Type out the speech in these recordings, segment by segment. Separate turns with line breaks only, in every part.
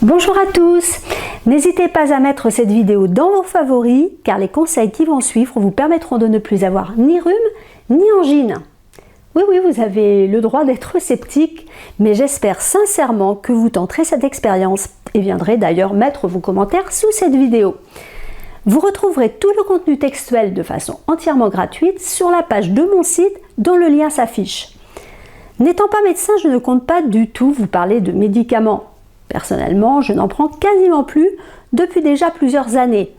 Bonjour à tous! N'hésitez pas à mettre cette vidéo dans vos favoris car les conseils qui vont suivre vous permettront de ne plus avoir ni rhume ni angine. Oui, vous avez le droit d'être sceptique, mais j'espère sincèrement que vous tenterez cette expérience et viendrez d'ailleurs mettre vos commentaires sous cette vidéo. Vous retrouverez tout le contenu textuel de façon entièrement gratuite sur la page de mon site dont le lien s'affiche. N'étant pas médecin, je ne compte pas du tout vous parler de médicaments. Personnellement, je n'en prends quasiment plus depuis déjà plusieurs années.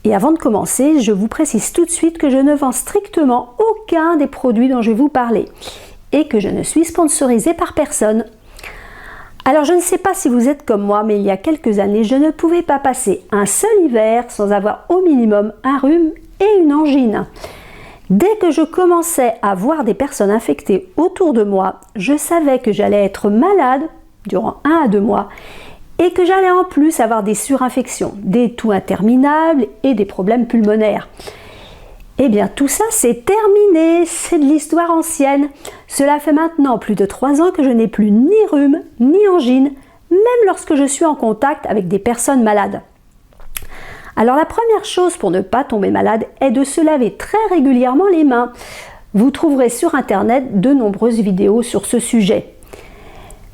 Et avant de commencer, je vous précise tout de suite que je ne vends strictement aucun des produits dont je vais vous parler et que je ne suis sponsorisée par personne. Alors je ne sais pas si vous êtes comme moi, mais il y a quelques années, je ne pouvais pas passer un seul hiver sans avoir au minimum un rhume et une angine. Dès que je commençais à voir des personnes infectées autour de moi, je savais que j'allais être malade durant 1 à 2 mois et que j'allais en plus avoir des surinfections, des toux interminables et des problèmes pulmonaires. Eh bien tout ça c'est terminé, c'est de l'histoire ancienne. Cela fait maintenant plus de 3 ans que je n'ai plus ni rhume ni angine, même lorsque je suis en contact avec des personnes malades. Alors la première chose pour ne pas tomber malade est de se laver très régulièrement les mains. Vous trouverez sur internet de nombreuses vidéos sur ce sujet.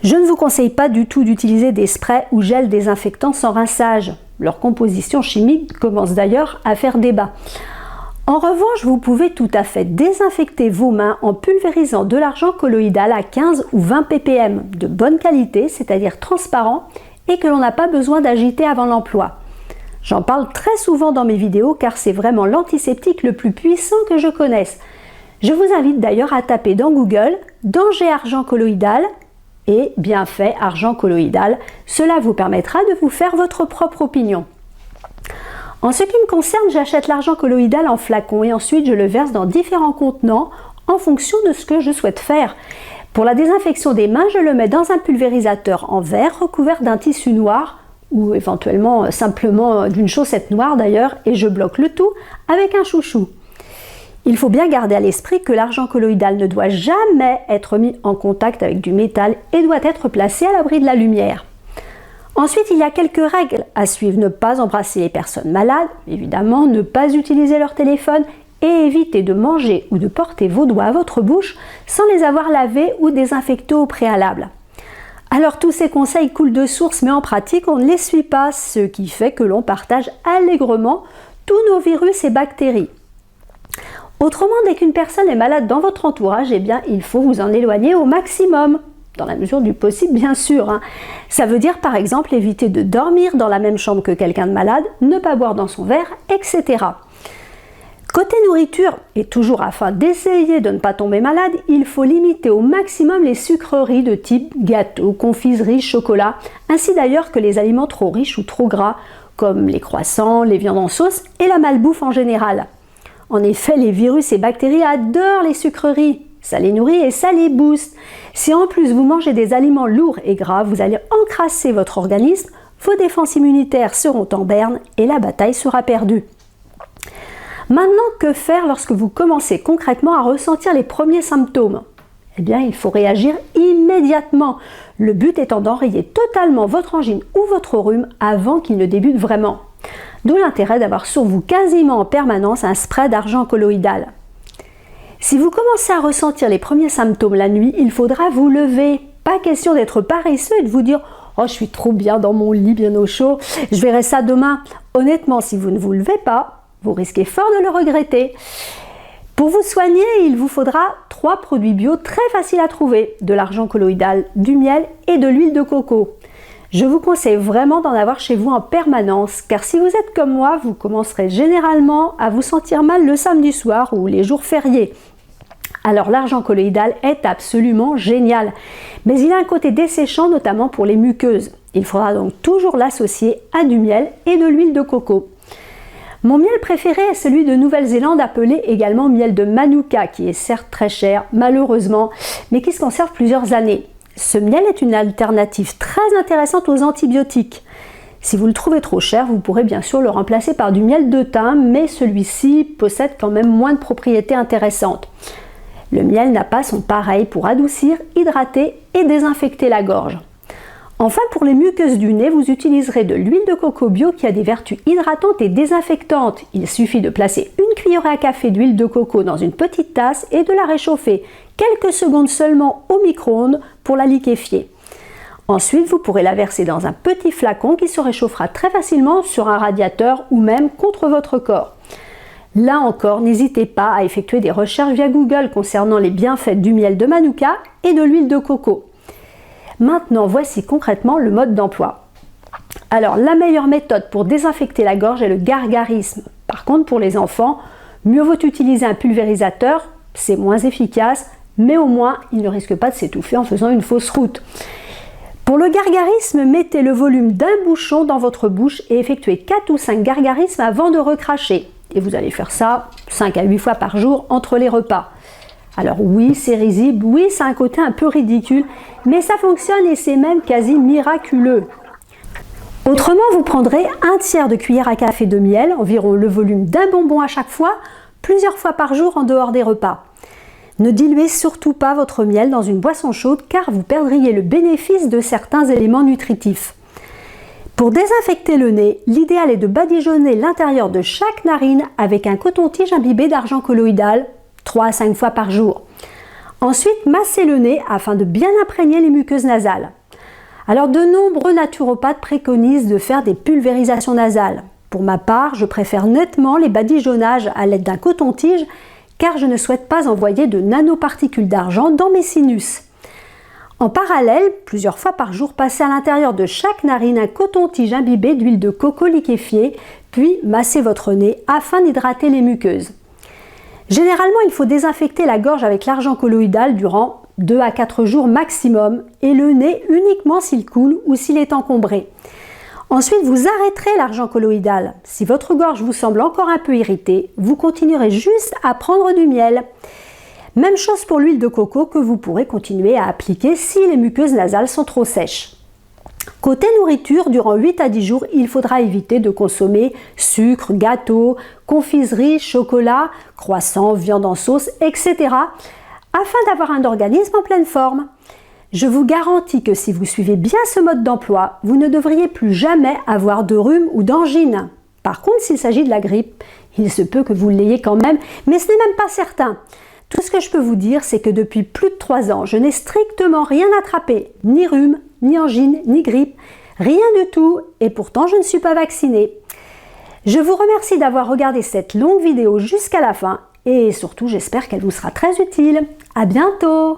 Je ne vous conseille pas du tout d'utiliser des sprays ou gels désinfectants sans rinçage. Leur composition chimique commence d'ailleurs à faire débat. En revanche, vous pouvez tout à fait désinfecter vos mains en pulvérisant de l'argent colloïdal à 15 ou 20 ppm, de bonne qualité, c'est-à-dire transparent, et que l'on n'a pas besoin d'agiter avant l'emploi. J'en parle très souvent dans mes vidéos car c'est vraiment l'antiseptique le plus puissant que je connaisse. Je vous invite d'ailleurs à taper dans Google « danger argent colloïdal » et bienfait argent colloïdal. Cela vous permettra de vous faire votre propre opinion. En ce qui me concerne, j'achète l'argent colloïdal en flacon et ensuite je le verse dans différents contenants en fonction de ce que je souhaite faire. Pour la désinfection des mains, je le mets dans un pulvérisateur en verre recouvert d'un tissu noir ou éventuellement simplement d'une chaussette noire d'ailleurs et je bloque le tout avec un chouchou. Il faut bien garder à l'esprit que l'argent colloïdal ne doit jamais être mis en contact avec du métal et doit être placé à l'abri de la lumière. Ensuite, il y a quelques règles à suivre. Ne pas embrasser les personnes malades, évidemment, ne pas utiliser leur téléphone et éviter de manger ou de porter vos doigts à votre bouche sans les avoir lavés ou désinfectés au préalable. Alors tous ces conseils coulent de source, mais en pratique, on ne les suit pas, ce qui fait que l'on partage allègrement tous nos virus et bactéries. Autrement, dès qu'une personne est malade dans votre entourage, eh bien, il faut vous en éloigner au maximum, dans la mesure du possible, bien sûr. Ça veut dire, par exemple, éviter de dormir dans la même chambre que quelqu'un de malade, ne pas boire dans son verre, etc. Côté nourriture, et toujours afin d'essayer de ne pas tomber malade, il faut limiter au maximum les sucreries de type gâteau, confiserie, chocolat, ainsi d'ailleurs que les aliments trop riches ou trop gras, comme les croissants, les viandes en sauce et la malbouffe en général. En effet, les virus et bactéries adorent les sucreries, ça les nourrit et ça les booste. Si en plus vous mangez des aliments lourds et gras, vous allez encrasser votre organisme, vos défenses immunitaires seront en berne et la bataille sera perdue. Maintenant, que faire lorsque vous commencez concrètement à ressentir les premiers symptômes? Eh bien, il faut réagir immédiatement. Le but étant d'enrayer totalement votre angine ou votre rhume avant qu'il ne débute vraiment. D'où l'intérêt d'avoir sur vous quasiment en permanence un spray d'argent colloïdal. Si vous commencez à ressentir les premiers symptômes la nuit, il faudra vous lever. Pas question d'être paresseux et de vous dire « Oh, je suis trop bien dans mon lit, bien au chaud, je verrai ça demain ». Honnêtement, si vous ne vous levez pas, vous risquez fort de le regretter. Pour vous soigner, il vous faudra 3 produits bio très faciles à trouver, de l'argent colloïdal, du miel et de l'huile de coco. Je vous conseille vraiment d'en avoir chez vous en permanence, car si vous êtes comme moi, vous commencerez généralement à vous sentir mal le samedi soir ou les jours fériés. Alors l'argent colloïdal est absolument génial, mais il a un côté desséchant notamment pour les muqueuses. Il faudra donc toujours l'associer à du miel et de l'huile de coco. Mon miel préféré est celui de Nouvelle-Zélande appelé également miel de Manuka, qui est certes très cher, malheureusement, mais qui se conserve plusieurs années. Ce miel est une alternative très intéressante aux antibiotiques. Si vous le trouvez trop cher, vous pourrez bien sûr le remplacer par du miel de thym, mais celui-ci possède quand même moins de propriétés intéressantes. Le miel n'a pas son pareil pour adoucir, hydrater et désinfecter la gorge. Enfin, pour les muqueuses du nez, vous utiliserez de l'huile de coco bio qui a des vertus hydratantes et désinfectantes. Il suffit de placer une cuillerée à café d'huile de coco dans une petite tasse et de la réchauffer quelques secondes seulement au micro-ondes pour la liquéfier. Ensuite, vous pourrez la verser dans un petit flacon qui se réchauffera très facilement sur un radiateur ou même contre votre corps. Là encore, n'hésitez pas à effectuer des recherches via Google concernant les bienfaits du miel de Manuka et de l'huile de coco. Maintenant, voici concrètement le mode d'emploi. Alors, la meilleure méthode pour désinfecter la gorge est le gargarisme. Par contre, pour les enfants, mieux vaut utiliser un pulvérisateur, c'est moins efficace, mais au moins, il ne risque pas de s'étouffer en faisant une fausse route. Pour le gargarisme, mettez le volume d'un bouchon dans votre bouche et effectuez 4 ou 5 gargarismes avant de recracher. Et vous allez faire ça 5 à 8 fois par jour entre les repas. Alors oui, c'est risible, oui, ça a un côté un peu ridicule, mais ça fonctionne et c'est même quasi miraculeux. Autrement, vous prendrez un tiers de cuillère à café de miel, environ le volume d'un bonbon à chaque fois, plusieurs fois par jour en dehors des repas. Ne diluez surtout pas votre miel dans une boisson chaude car vous perdriez le bénéfice de certains éléments nutritifs. Pour désinfecter le nez, l'idéal est de badigeonner l'intérieur de chaque narine avec un coton-tige imbibé d'argent colloïdal 3 à 5 fois par jour. Ensuite, massez le nez afin de bien imprégner les muqueuses nasales. Alors, de nombreux naturopathes préconisent de faire des pulvérisations nasales. Pour ma part, je préfère nettement les badigeonnages à l'aide d'un coton-tige car je ne souhaite pas envoyer de nanoparticules d'argent dans mes sinus. En parallèle, plusieurs fois par jour, passez à l'intérieur de chaque narine un coton-tige imbibé d'huile de coco liquéfiée, puis massez votre nez afin d'hydrater les muqueuses. Généralement, il faut désinfecter la gorge avec l'argent colloïdal durant 2 à 4 jours maximum et le nez uniquement s'il coule ou s'il est encombré. Ensuite, vous arrêterez l'argent colloïdal. Si votre gorge vous semble encore un peu irritée, vous continuerez juste à prendre du miel. Même chose pour l'huile de coco que vous pourrez continuer à appliquer si les muqueuses nasales sont trop sèches. Côté nourriture, durant 8 à 10 jours, il faudra éviter de consommer sucre, gâteaux, confiseries, chocolat, croissants, viande en sauce, etc. afin d'avoir un organisme en pleine forme. Je vous garantis que si vous suivez bien ce mode d'emploi, vous ne devriez plus jamais avoir de rhume ou d'angine. Par contre, s'il s'agit de la grippe, il se peut que vous l'ayez quand même, mais ce n'est même pas certain. Tout ce que je peux vous dire, c'est que depuis plus de 3 ans, je n'ai strictement rien attrapé, ni rhume, ni angine, ni grippe, rien du tout, et pourtant je ne suis pas vaccinée. Je vous remercie d'avoir regardé cette longue vidéo jusqu'à la fin, et surtout j'espère qu'elle vous sera très utile. À bientôt!